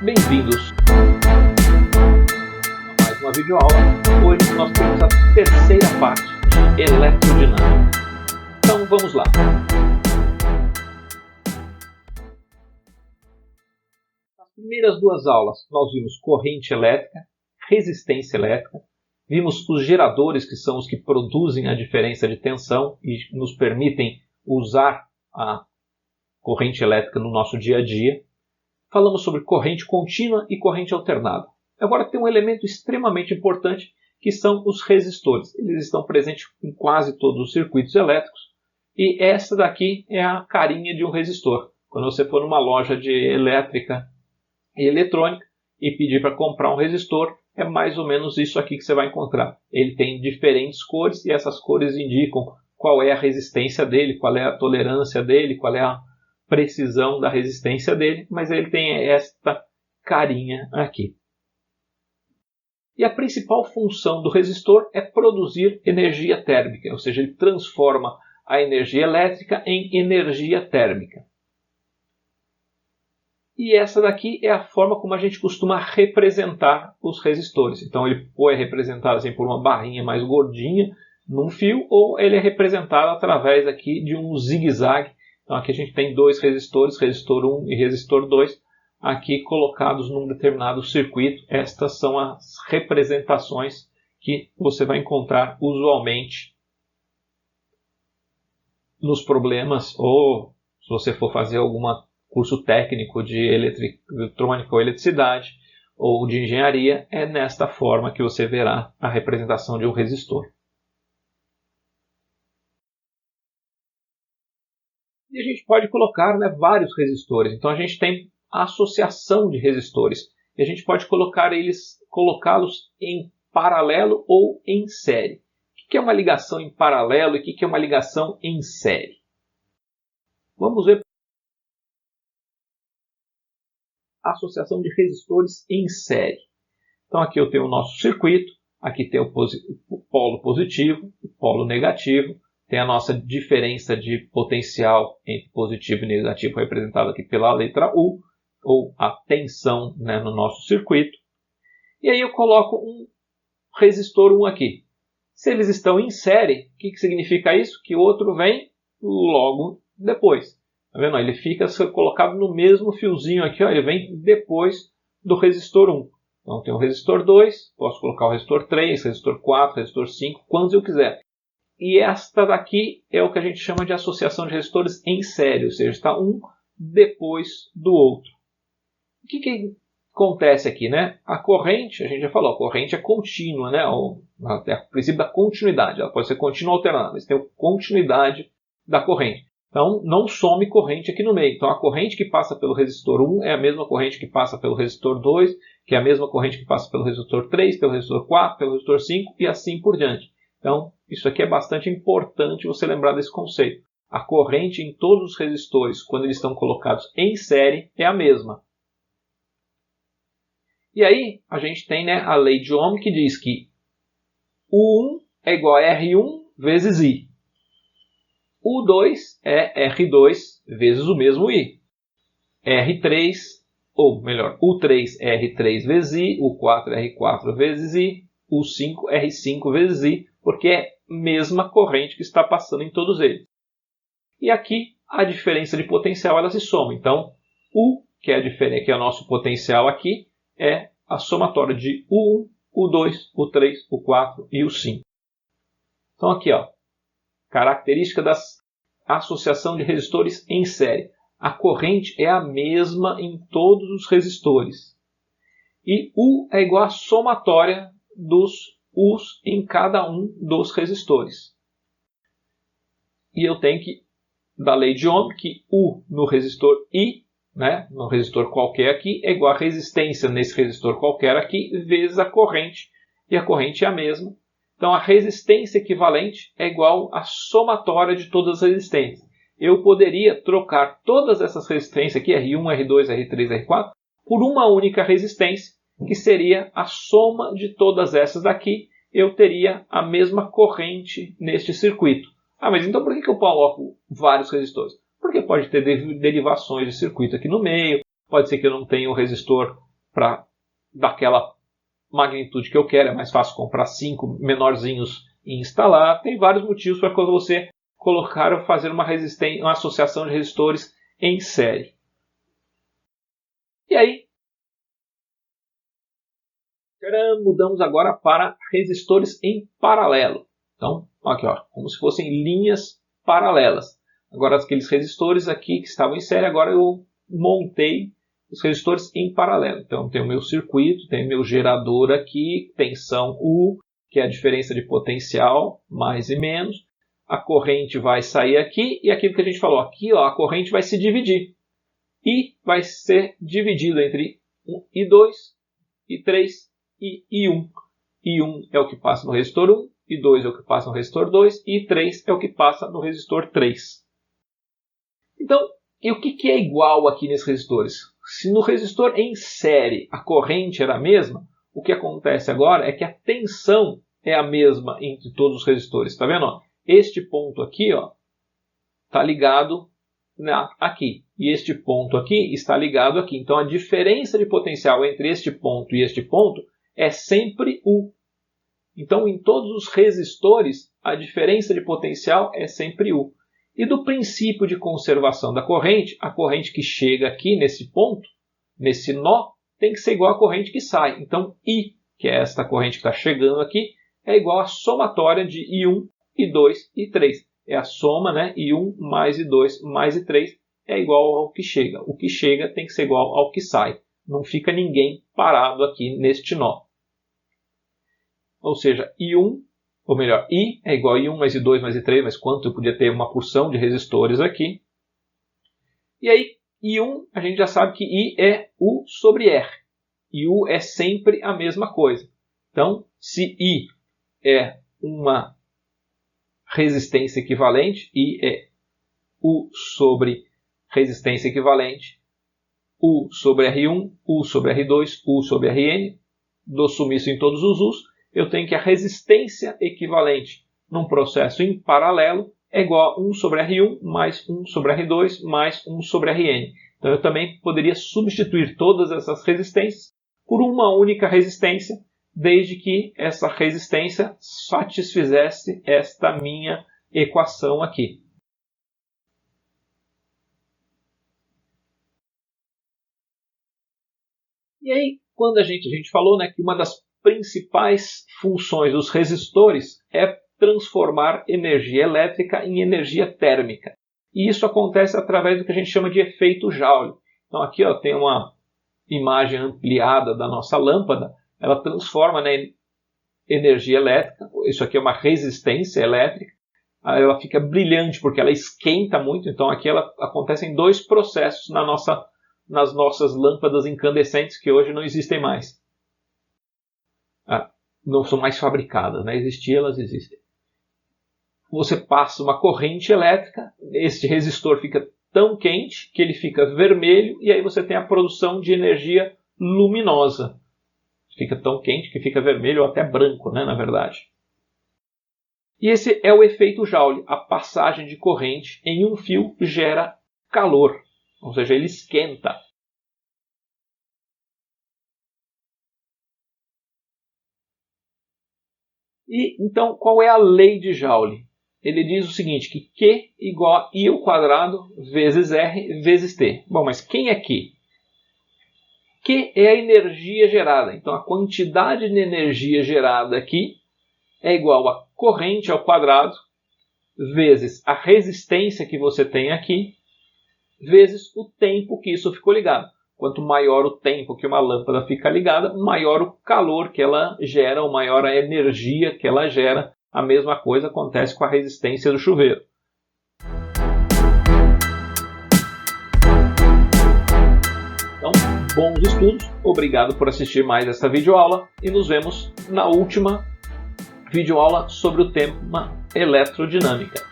Bem-vindos a mais uma videoaula. Hoje nós temos a terceira parte de eletrodinâmica. Então vamos lá. Nas primeiras duas aulas nós vimos corrente elétrica, resistência elétrica, vimos os geradores, que são os que produzem a diferença de tensão e nos permitem usar a corrente elétrica no nosso dia a dia. Falamos sobre corrente contínua e corrente alternada. Agora tem um elemento extremamente importante, que são os resistores. Eles estão presentes em quase todos os circuitos elétricos. E essa daqui é a carinha de um resistor. Quando você for numa loja de elétrica e eletrônica e pedir para comprar um resistor, é mais ou menos isso aqui que você vai encontrar. Ele tem diferentes cores e essas cores indicam qual é a resistência dele, qual é a tolerância dele, qual é a precisão da resistência dele, mas ele tem esta carinha aqui. E a principal função do resistor é produzir energia térmica, ou seja, ele transforma a energia elétrica em energia térmica. E essa daqui é a forma como a gente costuma representar os resistores. Então ele ou é representado assim por uma barrinha mais gordinha num fio, ou ele é representado através aqui de um zigue-zague. Então aqui a gente tem dois resistores, resistor 1 e resistor 2, aqui colocados num determinado circuito. Estas são as representações que você vai encontrar usualmente nos problemas, ou se você for fazer algum curso técnico de eletrônica ou eletricidade, ou de engenharia, é nesta forma que você verá a representação de um resistor. E a gente pode colocar vários resistores. Então a gente tem a associação de resistores. E a gente pode colocá-los em paralelo ou em série. O que é uma ligação em paralelo e o que é uma ligação em série? Vamos ver a associação de resistores em série. Então aqui eu tenho o nosso circuito, aqui tem o polo positivo, o polo negativo. Tem a nossa diferença de potencial entre positivo e negativo, representada aqui pela letra U, ou a tensão no nosso circuito. E aí eu coloco um resistor 1 aqui. Se eles estão em série, o que significa isso? Que o outro vem logo depois. Tá vendo? Ele fica colocado no mesmo fiozinho aqui, ele vem depois do resistor 1. Então tem o resistor 2, posso colocar o resistor 3, resistor 4, resistor 5, quantos eu quiser. E esta daqui é o que a gente chama de associação de resistores em série, ou seja, está um depois do outro. O que acontece aqui, A corrente, a gente já falou, a corrente é contínua, É o princípio da continuidade. Ela pode ser contínua ou alternada, mas tem a continuidade da corrente. Então, não some corrente aqui no meio. Então, a corrente que passa pelo resistor 1 é a mesma corrente que passa pelo resistor 2, que é a mesma corrente que passa pelo resistor 3, pelo resistor 4, pelo resistor 5 e assim por diante. Então, isso aqui é bastante importante você lembrar desse conceito. A corrente em todos os resistores, quando eles estão colocados em série, é a mesma. E aí, a gente tem a lei de Ohm, que diz que U1 é igual a R1 vezes I. U2 é R2 vezes o mesmo I. R3, ou melhor, U3 é R3 vezes I, U4 é R4 vezes I, U5 é R5 vezes I, porque é a mesma corrente que está passando em todos eles. E aqui a diferença de potencial ela se soma. Então, U, que é o nosso potencial aqui, é a somatória de U1, U2, U3, U4 e U5. Então aqui, característica da associação de resistores em série. A corrente é a mesma em todos os resistores. E U é igual à somatória dos U's em cada um dos resistores. E eu tenho que, da lei de Ohm, que U no resistor I, no resistor qualquer aqui, é igual a resistência nesse resistor qualquer aqui, vezes a corrente. E a corrente é a mesma. Então a resistência equivalente é igual à somatória de todas as resistências. Eu poderia trocar todas essas resistências aqui, R1, R2, R3, R4, por uma única resistência, que seria a soma de todas essas daqui. Eu teria a mesma corrente neste circuito. Mas então por que eu coloco vários resistores? Porque pode ter derivações de circuito aqui no meio, pode ser que eu não tenha o resistor daquela magnitude que eu quero. É mais fácil comprar 5 menorzinhos e instalar. Tem vários motivos para quando você colocar ou fazer uma associação de resistores em série. E aí, mudamos agora para resistores em paralelo. Então, aqui, ó, como se fossem linhas paralelas. Agora, aqueles resistores aqui que estavam em série, agora eu montei os resistores em paralelo. Então, tem o meu circuito, tem o meu gerador aqui, tensão U, que é a diferença de potencial, mais e menos. A corrente vai sair aqui, e aquilo que a gente falou aqui, ó, a corrente vai se dividir. E vai ser dividido entre I2, I3 e I1. I1 é o que passa no resistor 1, I2 é o que passa no resistor 2 e I3 é o que passa no resistor 3. Então, e o que é igual aqui nesses resistores? Se no resistor em série a corrente era a mesma, o que acontece agora é que a tensão é a mesma entre todos os resistores. Está vendo? Este ponto aqui está ligado aqui. E este ponto aqui está ligado aqui. Então a diferença de potencial entre este ponto e este ponto é sempre U. Então em todos os resistores a diferença de potencial é sempre U. E do princípio de conservação da corrente, a corrente que chega aqui nesse ponto, nesse nó, tem que ser igual à corrente que sai. Então I, que é esta corrente que está chegando aqui, é igual à somatória de I1, I2 e I3. É a soma, né? I1 mais I2 mais I3 é igual ao que chega. O que chega tem que ser igual ao que sai. Não fica ninguém parado aqui neste nó. Ou seja, I1, ou melhor, I é igual a I1 mais I2 mais I3, mas quanto eu podia ter uma porção de resistores aqui. E aí, I1, a gente já sabe que I é U sobre R. E U é sempre a mesma coisa. Então, se I é uma resistência equivalente, I é U sobre resistência equivalente, U sobre R1, U sobre R2, U sobre Rn, dou sumiço em todos os U's, eu tenho que a resistência equivalente num processo em paralelo é igual a 1 sobre R1 mais 1 sobre R2 mais 1 sobre Rn. Então eu também poderia substituir todas essas resistências por uma única resistência, desde que essa resistência satisfizesse esta minha equação aqui. E aí, quando a gente falou, né, que uma das principais funções dos resistores é transformar energia elétrica em energia térmica. E isso acontece através do que a gente chama de efeito Joule. Então aqui tem uma imagem ampliada da nossa lâmpada. Ela transforma, né, energia elétrica. Isso aqui é uma resistência elétrica. Ela fica brilhante porque ela esquenta muito. Então aqui acontecem dois processos nas nossas lâmpadas incandescentes que hoje não existem mais. Não são mais fabricadas, né? Existir, elas existem. Você passa uma corrente elétrica, este resistor fica tão quente que ele fica vermelho e aí você tem a produção de energia luminosa. Fica tão quente que fica vermelho ou até branco, né, na verdade. E esse é o efeito Joule. A passagem de corrente em um fio gera calor, ou seja, ele esquenta. E então, qual é a lei de Joule? Ele diz o seguinte, que Q igual a I ao quadrado vezes R vezes T. Bom, mas quem é Q? Q é a energia gerada. Então, a quantidade de energia gerada aqui é igual a corrente ao quadrado vezes a resistência que você tem aqui vezes o tempo que isso ficou ligado. Quanto maior o tempo que uma lâmpada fica ligada, maior o calor que ela gera, ou maior a energia que ela gera. A mesma coisa acontece com a resistência do chuveiro. Então, bons estudos, obrigado por assistir mais esta videoaula e nos vemos na última videoaula sobre o tema eletrodinâmica.